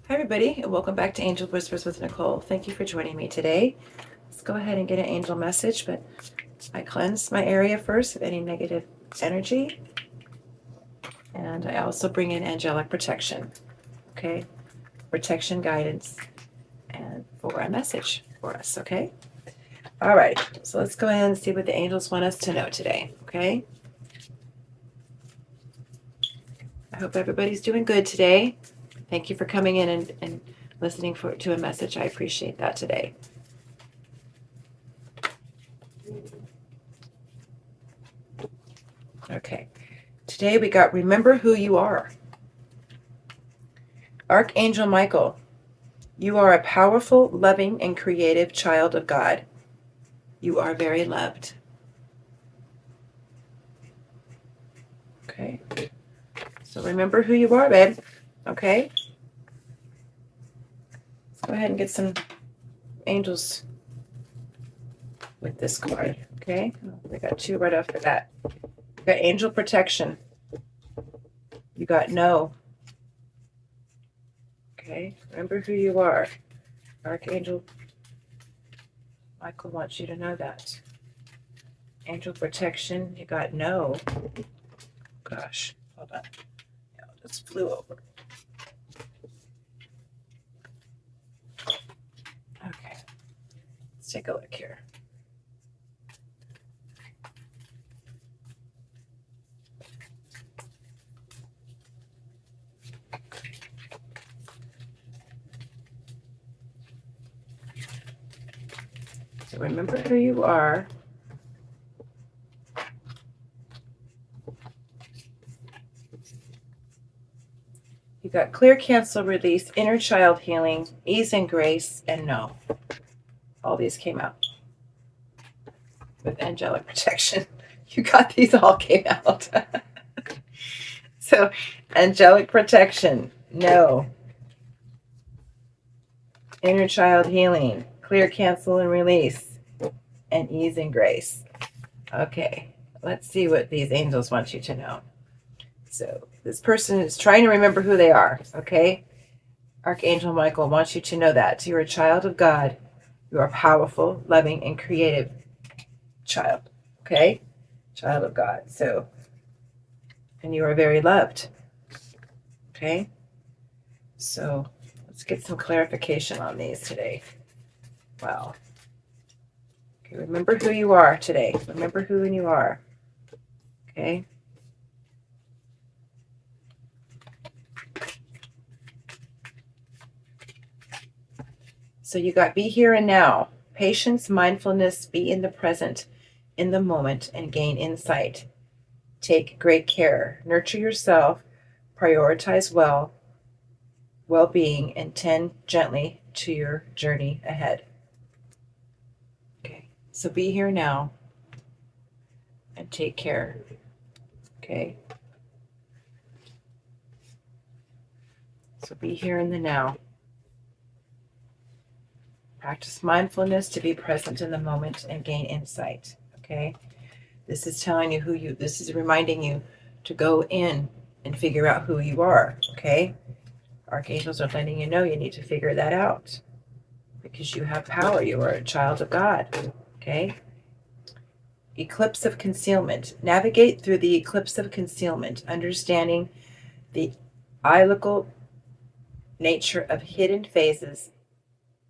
Hi, everybody, and welcome back to Angel Whispers with Nicole. Thank you for joining me today. Let's go ahead and get an angel message, but I cleanse my area first of any negative energy, and I also bring in angelic protection, okay? Protection, guidance, and for a message for us, okay? All right, so let's go ahead and see what the angels want us to know today, okay? I hope everybody's doing good today. Thank you for coming in and listening to a message. I appreciate that today. Okay, today we got remember who you are. Archangel Michael, you are a powerful, loving, and creative child of God. You are very loved. Okay, so remember who you are, babe. Okay, let's go ahead and get some angels with this card. Okay, we got two right after that. You got angel protection. You got no. Okay, remember who you are. Archangel Michael wants you to know that. Angel protection, you got no. Gosh, hold on. It just flew over. Okay, let's take a look here. So remember who you are. You got clear, cancel, release, inner child healing, ease and grace, and no. All these came out with angelic protection. You got these all came out. So angelic protection, no. Inner child healing, clear, cancel, and release, and ease and grace. Okay, let's see what these angels want you to know. So this person is trying to remember who they are, okay? Archangel Michael wants you to know that. You're a child of God. You are powerful, loving, and creative child, okay? Child of God. So, and you are very loved, okay? So let's get some clarification on these today. Wow. Okay, remember who you are today. Remember who you are, okay? So you got be here and now. Patience, mindfulness, be in the present, in the moment, and gain insight. Take great care. Nurture yourself. Prioritize well-being, and tend gently to your journey ahead. Okay, so be here now and take care. Okay, so be here in the now. Practice mindfulness to be present in the moment and gain insight. Okay, this is telling you this is reminding you to go in and figure out who you are. Okay, archangels are letting you know you need to figure that out because you have power. You are a child of God. Okay, eclipse of concealment. Navigate through the eclipse of concealment, understanding the illical nature of hidden phases,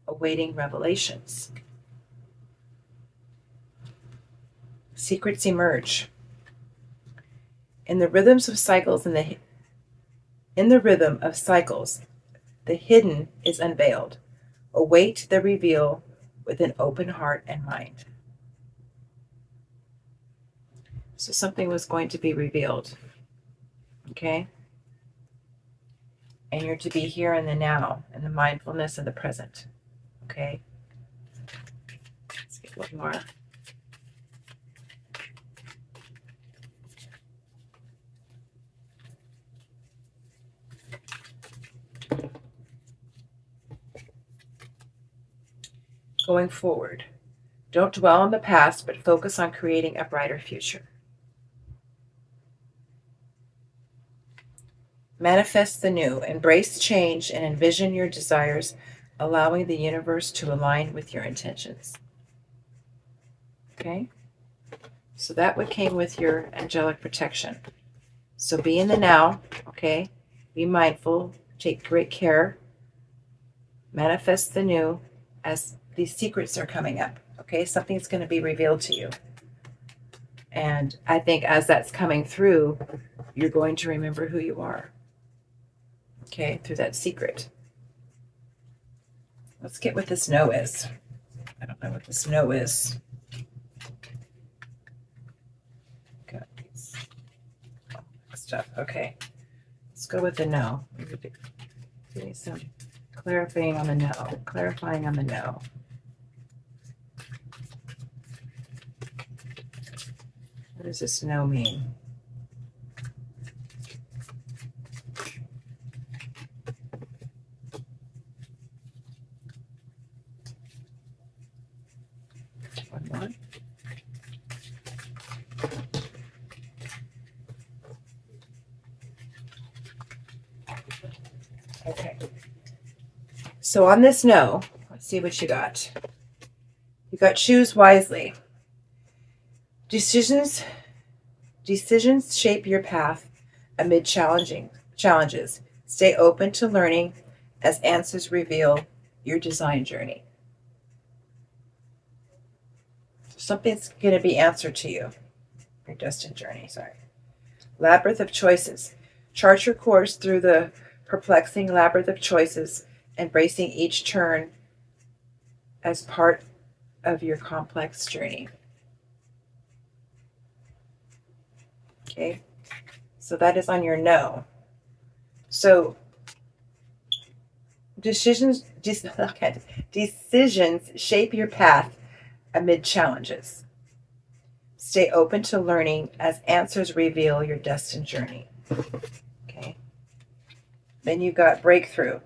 awaiting revelations. Secrets emerge. In the rhythms of cycles, in the rhythm of cycles, the hidden is unveiled. Await the reveal with an open heart and mind. So something was going to be revealed. Okay? And you're to be here in the now, in the mindfulness of the present. Okay? Let's get one more. Going forward, don't dwell on the past, but focus on creating a brighter future. Manifest the new. Embrace change and envision your desires, allowing the universe to align with your intentions. Okay? So that what came with your angelic protection. So be in the now, okay? Be mindful, take great care, manifest the new as these secrets are coming up, okay? Something's going to be revealed to you. And I think as that's coming through, you're going to remember who you are, okay, through that secret. Let's get what this no is. I don't know what this no is. Got these stuff. Okay. Let's go with the no. Give me some clarifying on the no. Clarifying on the no. What does this no mean? One more. Okay. So on this no, let's see what you got. You got choose wisely. Decisions shape your path amid challenges. Stay open to learning as answers reveal your design journey. Something's going to be answered to you. Your destined journey, sorry. Labyrinth of choices. Chart your course through the perplexing labyrinth of choices, embracing each turn as part of your complex journey. Okay, so that is on your no. So decisions shape your path amid challenges. Stay open to learning as answers reveal your destined journey. Okay. Then you got breakthrough.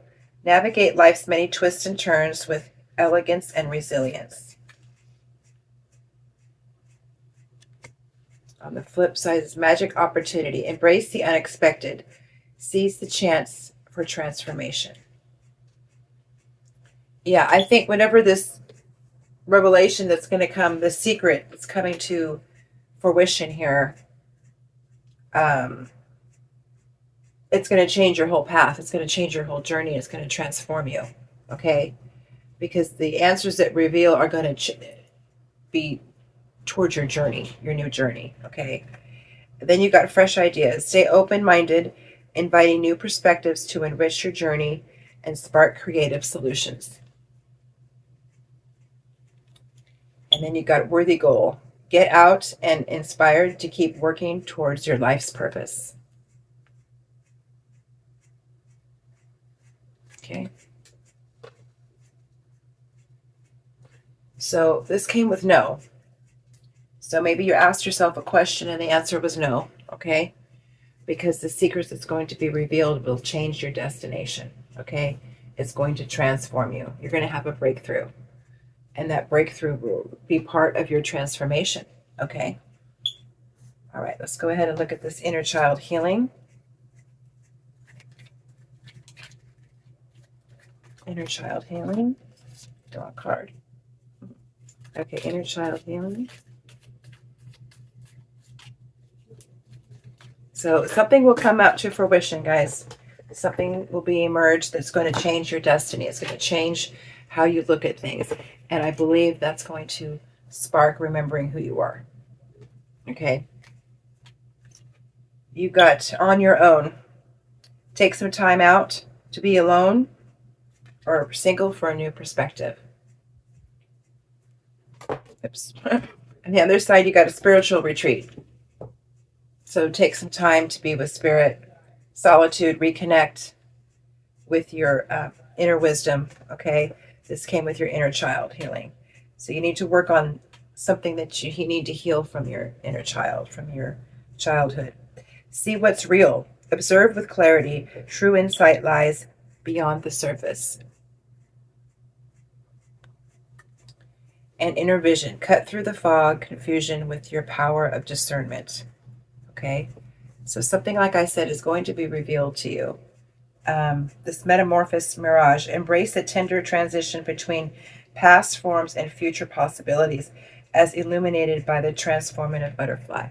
Navigate life's many twists and turns with elegance and resilience. On the flip side is magic opportunity. Embrace the unexpected. Seize the chance for transformation. Yeah, I think whenever this revelation that's going to come, the secret that's coming to fruition here, it's going to change your whole path. It's going to change your whole journey. It's going to transform you, okay? Because the answers that reveal are going to be towards your journey, your new journey, okay? Then you got fresh ideas. Stay open-minded, inviting new perspectives to enrich your journey and spark creative solutions. And then you got worthy goal. Get out and inspired to keep working towards your life's purpose. Okay. So this came with no. So maybe you asked yourself a question and the answer was no, okay? Because the secrets that's going to be revealed will change your destination, okay? It's going to transform you. You're going to have a breakthrough. And that breakthrough will be part of your transformation, okay? All right, let's go ahead and look at this inner child healing. Inner child healing. Draw a card. Okay, inner child healing. So something will come out to fruition, guys. Something will be emerged that's going to change your destiny. It's going to change how you look at things. And I believe that's going to spark remembering who you are. Okay. You got on your own. Take some time out to be alone or single for a new perspective. Oops. On the other side, you got a spiritual retreat. So take some time to be with spirit, solitude, reconnect with your inner wisdom, okay? This came with your inner child healing. So you need to work on something that you need to heal from your inner child, from your childhood. See what's real. Observe with clarity. True insight lies beyond the surface. And inner vision. Cut through the fog, confusion with your power of discernment. Okay? So something, like I said, is going to be revealed to you. This metamorphosis mirage, embrace the tender transition between past forms and future possibilities as illuminated by the transformative butterfly.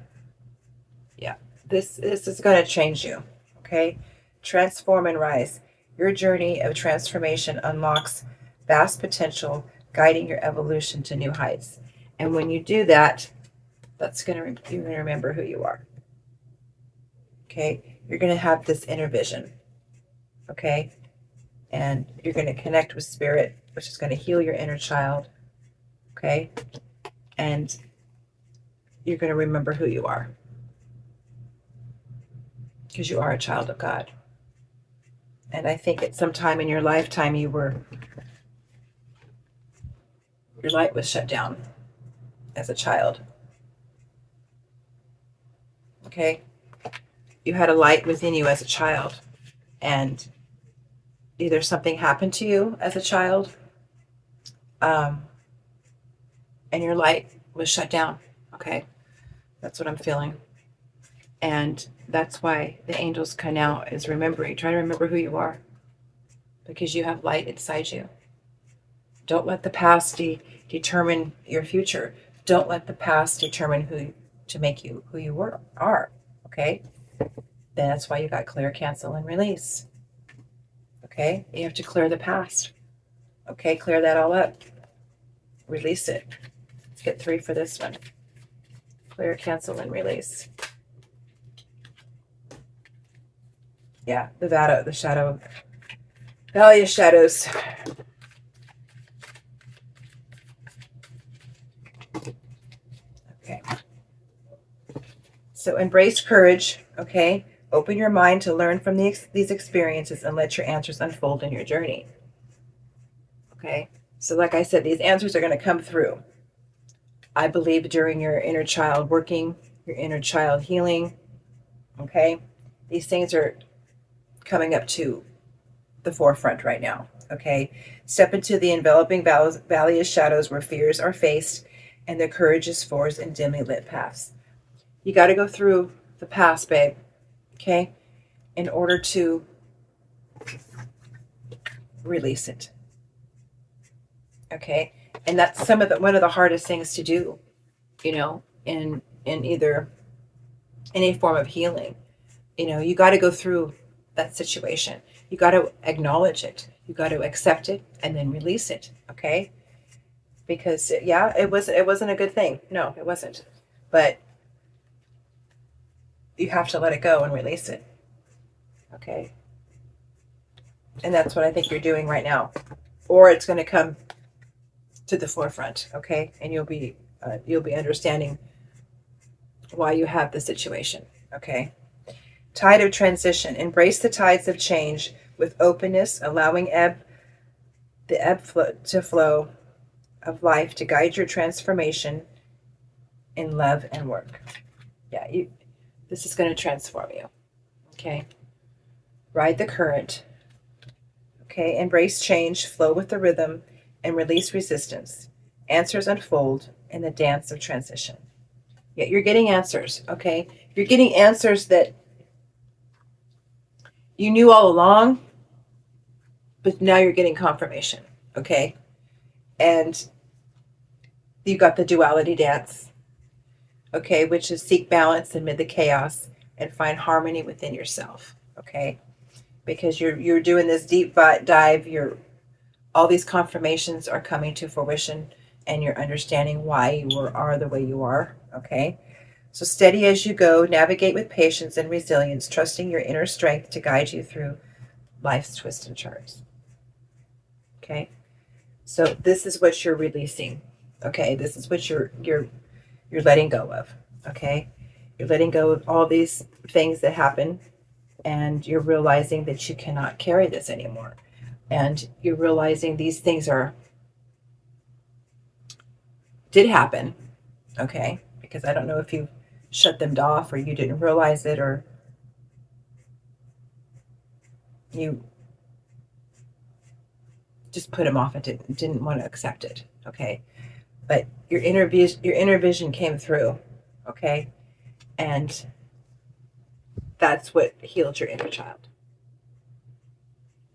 Yeah, this is going to change you. Okay, transform and rise. Your journey of transformation unlocks vast potential, guiding your evolution to new heights. And when you do that, you're going to remember who you are. Okay, you're going to have this inner vision. Okay, and you're going to connect with spirit, which is going to heal your inner child. Okay, and you're going to remember who you are, because you are a child of God. And I think at some time in your lifetime, your light was shut down as a child. Okay, you had a light within you as a child, and either something happened to you as a child, and your light was shut down. Okay, that's what I'm feeling. And that's why the angels come out, is remembering. Try to remember who you are, because you have light inside you. Don't let the past determine your future. Don't let the past determine to make you who you are. Okay? Then that's why you got clear, cancel, and release. Okay? You have to clear the past. Okay? Clear that all up. Release it. Let's get 3 for this one. Clear, cancel, and release. Yeah, the shadow, Valley of Shadows. Okay. So embrace courage, okay? Open your mind to learn from these experiences and let your answers unfold in your journey. Okay? So like I said, these answers are going to come through. I believe during your inner child working, your inner child healing, okay? These things are coming up to the forefront right now, okay? Step into the enveloping valley of shadows where fears are faced and the courage is forged in dimly lit paths. You got to go through the past, babe, okay, in order to release it, okay? And that's one of the hardest things to do, in either any form of healing. You got to go through that situation. You got to acknowledge it. You got to accept it and then release it, okay? Because it wasn't a good thing. No, it wasn't. But you have to let it go and release it, okay? And that's what I think you're doing right now, or it's going to come to the forefront, okay? And you'll be understanding why you have the situation, okay? Tide of transition. Embrace the tides of change with openness, allowing the ebb flow of life to guide your transformation in love and work. Yeah, this is going to transform you. Okay. Ride the current. Okay. Embrace change, flow with the rhythm, and release resistance. Answers unfold in the dance of transition. Yeah, you're getting answers. Okay. You're getting answers that you knew all along, but now you're getting confirmation. Okay. And you got the duality dance. Okay, which is seek balance amid the chaos and find harmony within yourself. Okay, because you're doing this deep dive. All these confirmations are coming to fruition, and you're understanding why you are the way you are. Okay, so steady as you go, navigate with patience and resilience, trusting your inner strength to guide you through life's twists and turns. Okay, so this is what you're releasing. Okay, this is what you're letting go of. Okay, you're letting go of all these things that happen, and you're realizing that you cannot carry this anymore, and you're realizing these things did happen. Okay, because I don't know if you shut them off, or you didn't realize it, or you just put them off and didn't want to accept it. Okay, but your inner vision came through. Okay, and that's what healed your inner child.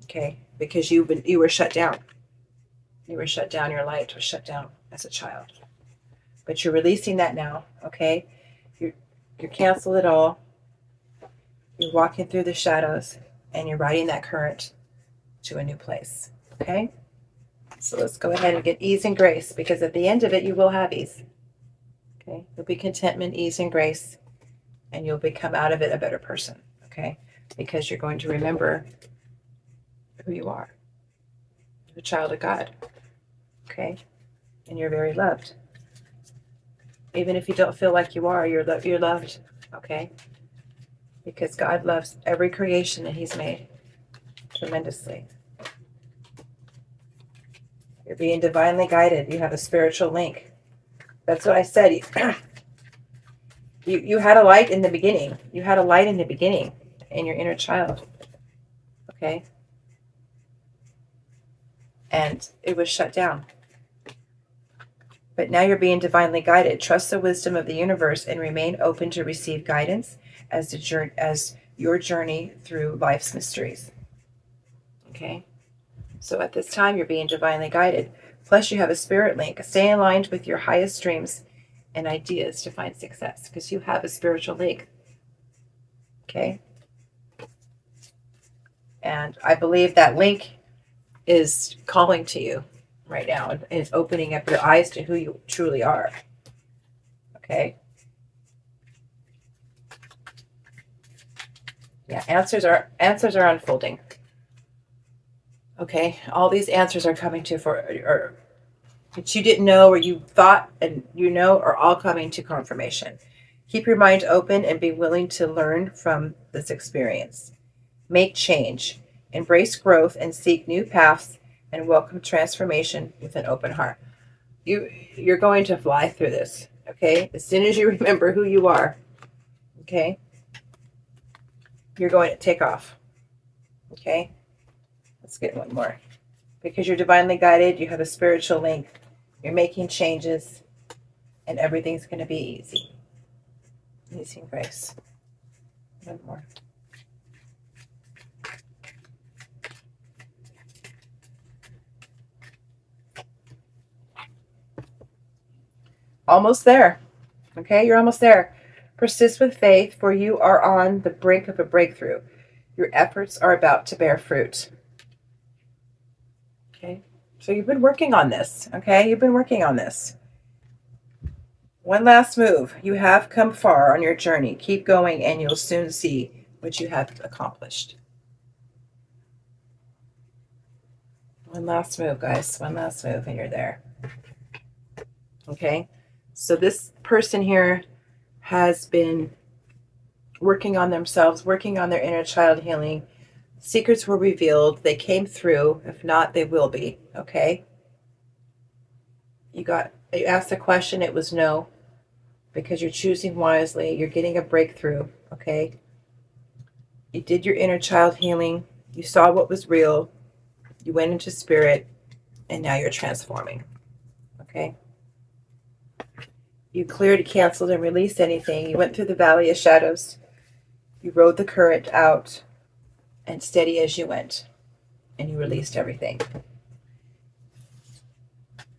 Okay? Because you were shut down. You were shut down. Your light was shut down as a child. But you're releasing that now. Okay? You're canceled it all. You're walking through the shadows and you're riding that current to a new place. Okay? So let's go ahead and get ease and grace, because at the end of it, you will have ease. Okay? You'll be contentment, ease, and grace, and you'll become out of it a better person. Okay? Because you're going to remember who you are. You're a child of God. Okay? And you're very loved. Even if you don't feel like you are, you're loved. Okay? Because God loves every creation that He's made tremendously. You're being divinely guided. You have a spiritual link. That's what I said. You had a light in the beginning. You had a light in the beginning in your inner child. Okay? And it was shut down. But now you're being divinely guided. Trust the wisdom of the universe and remain open to receive guidance as your journey through life's mysteries. Okay? So at this time, you're being divinely guided. Plus, you have a spirit link. Stay aligned with your highest dreams and ideas to find success, because you have a spiritual link. Okay? And I believe that link is calling to you right now and is opening up your eyes to who you truly are. Okay? Yeah, answers are unfolding. Okay? All these answers are coming to or that you didn't know or you thought and are all coming to confirmation. Keep your mind open and be willing to learn from this experience. Make change, embrace growth, and seek new paths, and welcome transformation with an open heart. You're going to fly through this, okay? As soon as you remember who you are, okay? You're going to take off, okay? Let's get one more. Because you're divinely guided, you have a spiritual link, you're making changes, and everything's going to be easy. Easy and grace. One more. Almost there. Okay, you're almost there. Persist with faith, for you are on the brink of a breakthrough. Your efforts are about to bear fruit. Okay, so you've been working on this. Okay, you've been working on this. One last move. You have come far on your journey. Keep going and you'll soon see what you have accomplished. One last move, guys. One last move and you're there. Okay, so this person here has been working on themselves, working on their inner child healing. Secrets were revealed. They came through. If not, they will be. Okay. You asked a question. It was no, because you're choosing wisely. You're getting a breakthrough. Okay. You did your inner child healing. You saw what was real. You went into spirit, and now you're transforming. Okay. You cleared, canceled, and released anything. You went through the valley of shadows. You rode the current out, and steady as you went, and you released everything.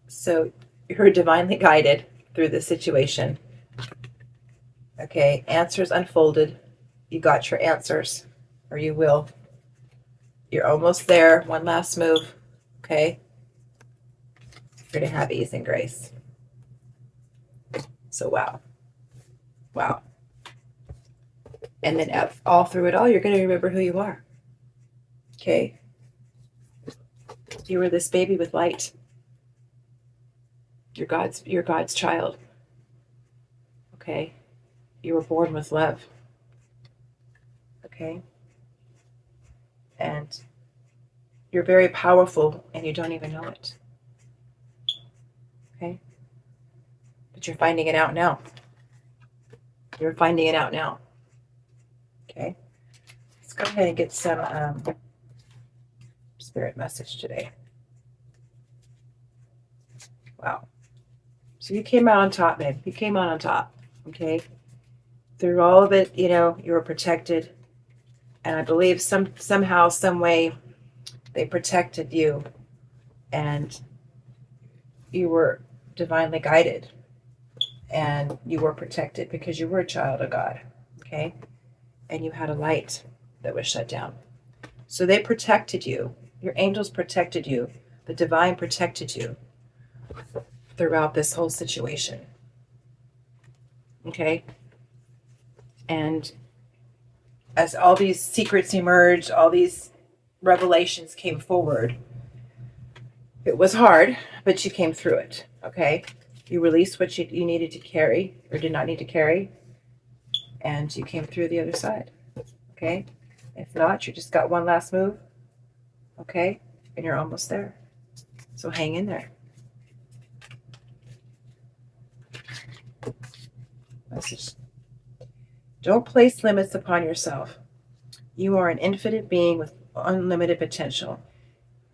So you're divinely guided through this situation. Okay, answers unfolded. You got your answers, or you will. You're almost there. One last move. Okay, you're going to have ease and grace. So wow. And then all through it all, you're going to remember who you are. Okay. You were this baby with light. You're God's child. Okay. You were born with love. Okay. And you're very powerful and you don't even know it. Okay. But you're finding it out now. You're finding it out now. Okay. Let's go ahead and get some spirit message today. Wow. So you came out on top, babe. You came out on top. Okay. Through all of it, you were protected. And I believe somehow, some way, they protected you, and you were divinely guided, and you were protected because you were a child of God. Okay? And you had a light that was shut down. So they protected you. Your angels protected you. The divine protected you throughout this whole situation. Okay? And as all these secrets emerged, all these revelations came forward, it was hard, but you came through it. Okay? You released what you needed to carry or did not need to carry, and you came through the other side. Okay? If not, you just got one last move. Okay? And you're almost there. So hang in there. Message. Don't place limits upon yourself. You are an infinite being with unlimited potential.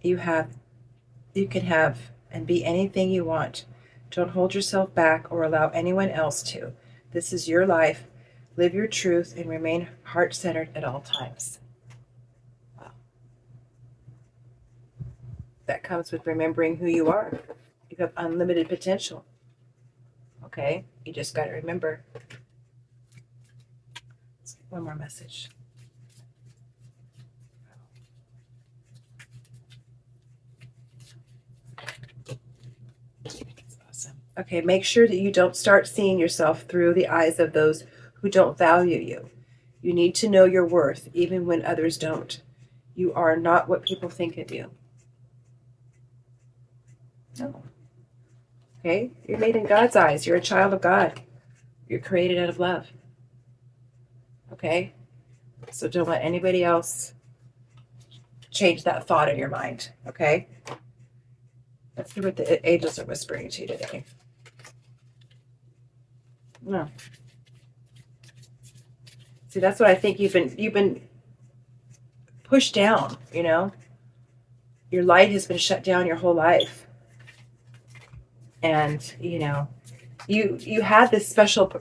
You can have and be anything you want. Don't hold yourself back or allow anyone else to. This is your life. Live your truth and remain heart-centered at all times. Wow. That comes with remembering who you are. You have unlimited potential. Okay? You just got to remember. One more message. That's awesome. Okay, make sure that you don't start seeing yourself through the eyes of those who don't value you. You need to know your worth, even when others don't. You are not what people think of you. No. Okay? You're made in God's eyes. You're a child of God. You're created out of love. Okay? So don't let anybody else change that thought in your mind. Okay? Let's see what the angels are whispering to you today. No. See, that's what I think you've been pushed down, you know? Your light has been shut down your whole life. And, you know, you had this special,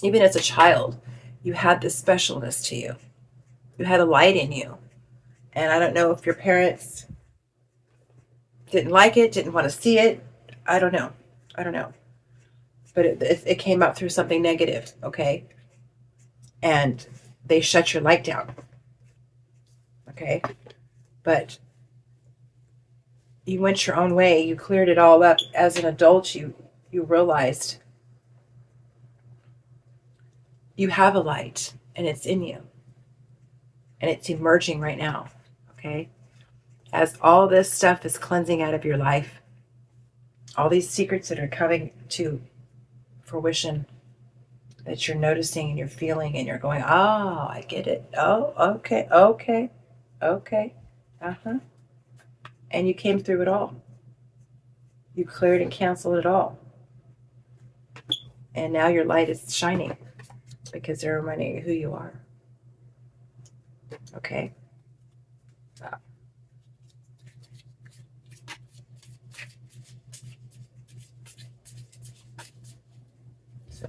even as a child, you had this specialness to you. You had a light in you. And I don't know if your parents didn't like it, didn't want to see it. I don't know. But it came out through something negative, okay? And they shut your light down, okay? But you went your own way. You cleared it all up. As an adult, you realized you have a light, and it's in you. And it's emerging right now, okay? As all this stuff is cleansing out of your life, all these secrets that are coming to fruition that you're noticing and you're feeling and you're going, oh, I get it. Oh, okay. Uh-huh. And you came through it all. You cleared and canceled it all. And now your light is shining because they're reminding you who you are. Okay? Wow. So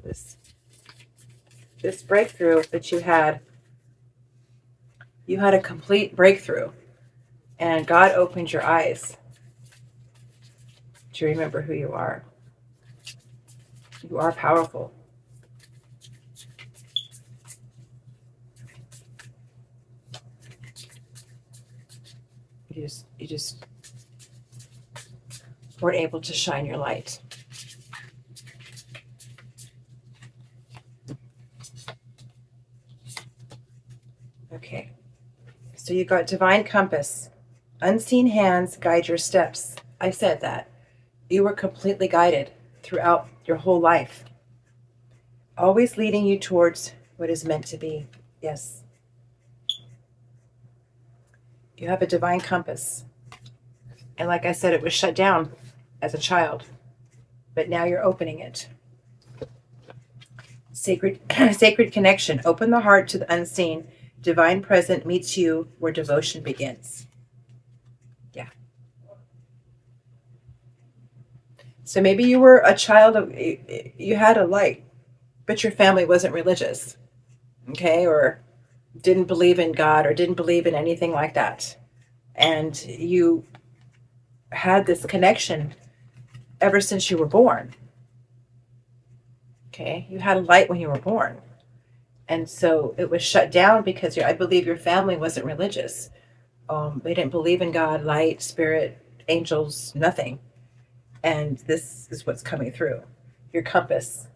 this breakthrough that you had a complete breakthrough. And God opened your eyes to remember who you are. You are powerful. You just weren't able to shine your light. Okay. So you got divine compass. Unseen hands guide your steps. I said that. You were completely guided throughout your whole life. Always leading you towards what is meant to be. Yes. You have a divine compass. And like I said, it was shut down as a child. But now you're opening it. Sacred connection. Open the heart to the unseen. Divine present meets you where devotion begins. Yeah. So maybe you were a child of, you had a light, but your family wasn't religious. Okay? Or didn't believe in God or didn't believe in anything like that. And you had this connection ever since you were born. Okay, you had a light when you were born. And so it was shut down because I believe your family wasn't religious. They didn't believe in God, light, spirit, angels, nothing. And this is what's coming through. Your compass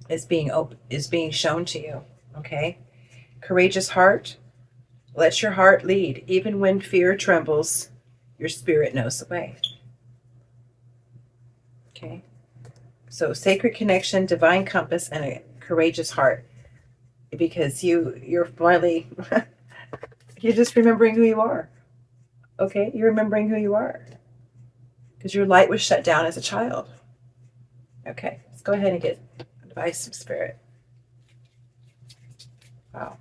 is being shown to you. Okay? Courageous heart. Let your heart lead. Even when fear trembles, your spirit knows the way. Okay? So sacred connection, divine compass, and a courageous heart. Because you're finally you're just remembering who you are. Okay? You're remembering who you are. Because your light was shut down as a child. Okay, let's go ahead and get advice from Spirit. Wow.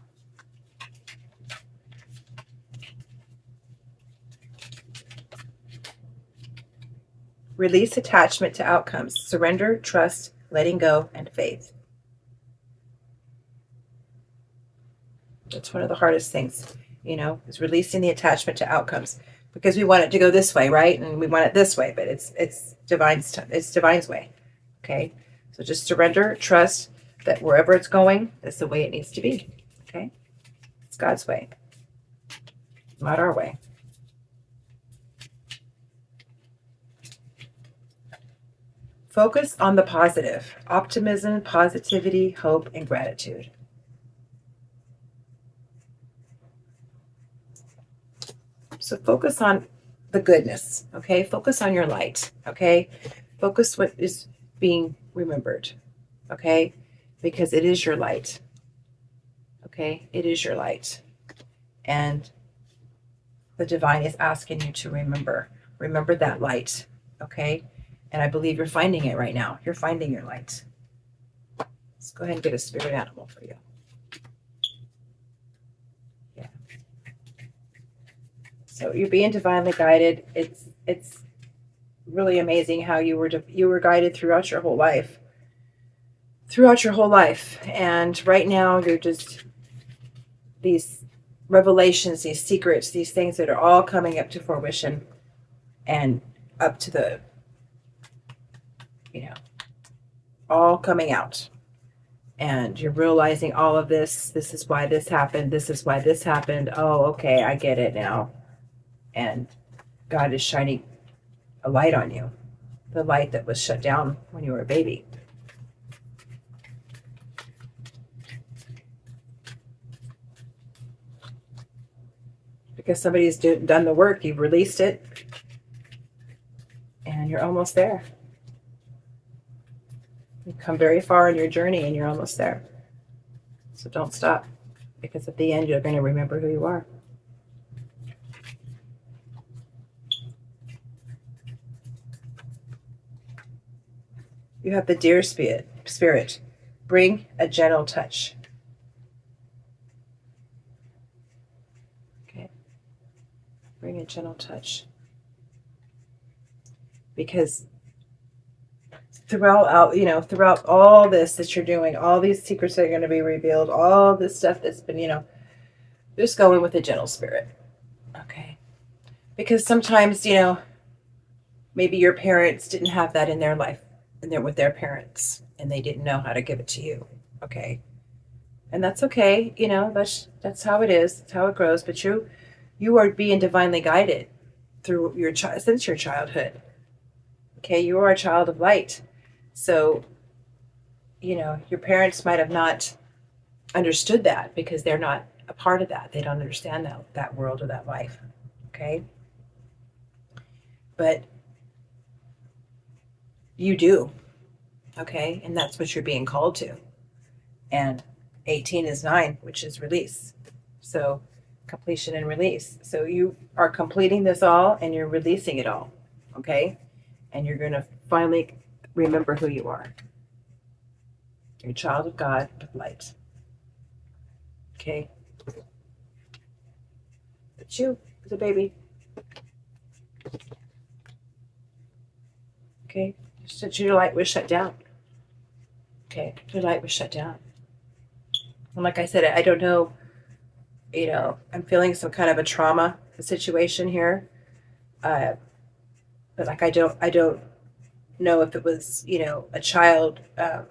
Release attachment to outcomes. Surrender, trust, letting go, and faith. That's one of the hardest things, is releasing the attachment to outcomes. Because we want it to go this way, right? And we want it this way, but it's divine's way. Okay? So just surrender, trust that wherever it's going, that's the way it needs to be. Okay? It's God's way, not our way. Focus on the positive. Optimism, positivity, hope, and gratitude. So focus on the goodness, okay? Focus on your light, okay? Focus what is being remembered, okay? Because it is your light, okay? It is your light. And the divine is asking you to remember that light, okay? And I believe you're finding it right now. You're finding your light. Let's go ahead and get a spirit animal for you. Yeah. So you're being divinely guided. It's really amazing how you were guided throughout your whole life. And right now you're just these revelations, these secrets, these things that are all coming up to fruition and up to the all coming out. And you're realizing all of this. This is why this happened. This is why this happened. Oh, okay, I get it now. And God is shining a light on you. The light that was shut down when you were a baby. Because somebody's done the work. You've released it. And you're almost there. You've come very far in your journey and you're almost there. So don't stop. Because at the end, you're going to remember who you are. You have the dear spirit. Bring a gentle touch. Okay. Bring a gentle touch. Because throughout all this that you're doing, all these secrets that are going to be revealed, all this stuff that's been, just go in with a gentle spirit. Okay. Because sometimes, maybe your parents didn't have that in their life and they're with their parents and they didn't know how to give it to you. Okay. And that's okay. That's how it is. That's how it grows. But you are being divinely guided through since your childhood. Okay. You are a child of light. So, your parents might have not understood that because they're not a part of that. They don't understand that world or that life. Okay. But you do. Okay. And that's what you're being called to. And 18 is 9, which is release. So completion and release. So you are completing this all and you're releasing it all. Okay. And you're going to finally remember who you are. You're a child of God with light. Okay. But you, as a baby. Okay. Since your light was shut down. Okay. Your light was shut down. And like I said, I don't know you know, I'm feeling some kind of a trauma situation here. But like, I don't know if it was, you know, a child. I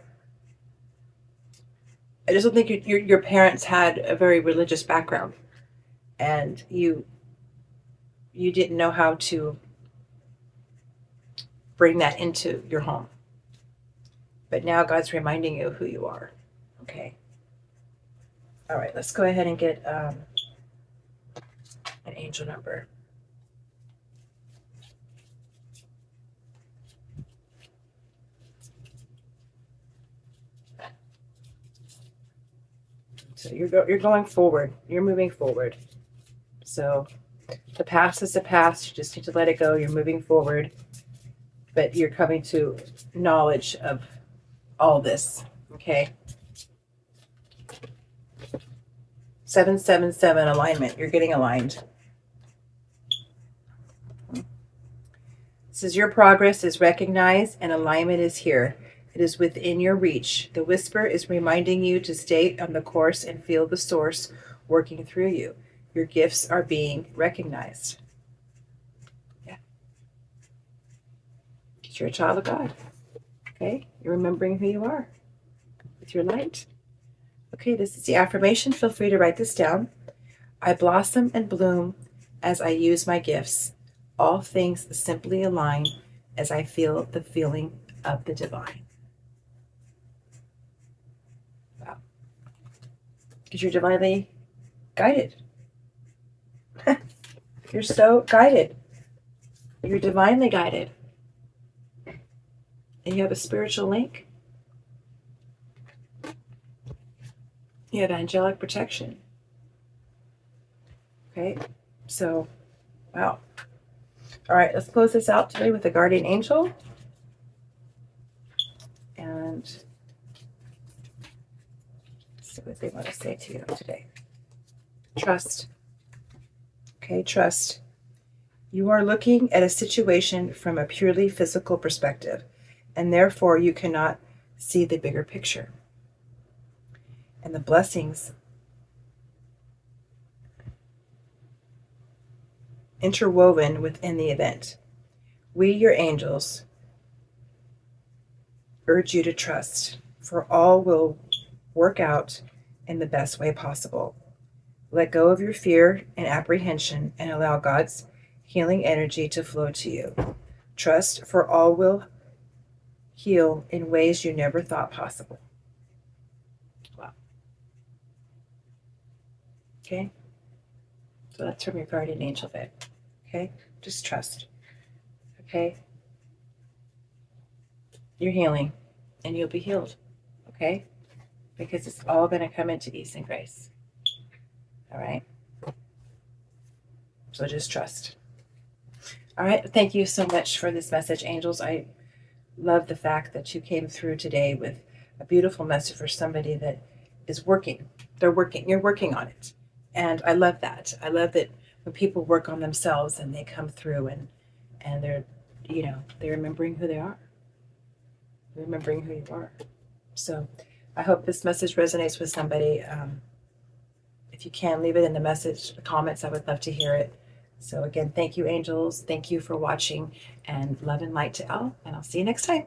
just don't think your parents had a very religious background, and you didn't know how to bring that into your home. But now God's reminding you who you are. Okay. All right, let's go ahead and get an angel number. So you're going forward. You're moving forward. So the past is the past. You just need to let it go. You're moving forward, but you're coming to knowledge of all this. Okay. 777 alignment. You're getting aligned. This is your progress is recognized and alignment is here. It is within your reach. The whisper is reminding you to stay on the course and feel the source working through you. Your gifts are being recognized. Yeah. Because you're a child of God. Okay? You're remembering who you are with your light. Okay, this is the affirmation. Feel free to write this down. I blossom and bloom as I use my gifts. All things simply align as I feel the feeling of the divine. Wow. Because you're divinely guided. You're so guided. You're divinely guided. And you have a spiritual link. You have angelic protection. Okay, so, wow. All right, let's close this out today with a guardian angel. And see what they want to say to you today. Trust. Okay, trust. You are looking at a situation from a purely physical perspective, and therefore you cannot see the bigger picture and the blessings interwoven within the event. We, your angels, urge you to trust, for all will work out in the best way possible. Let go of your fear and apprehension and allow God's healing energy to flow to you. Trust, for all will heal in ways you never thought possible. Wow. Okay? So that's from your guardian angel bit. Okay? Just trust. Okay? You're healing, and you'll be healed. Okay? Because it's all going to come into ease and grace. All right? So just trust. All right. Thank you so much for this message, angels. I love the fact that you came through today with a beautiful message for somebody that is working. They're working. You're working on it. And I love that. I love that when people work on themselves and they come through and they're, you know, they're remembering who they are. Remembering who you are. So I hope this message resonates with somebody. If you can, leave it in the comments. I would love to hear it. So again, thank you, angels. Thank you for watching, and love and light to all. And I'll see you next time.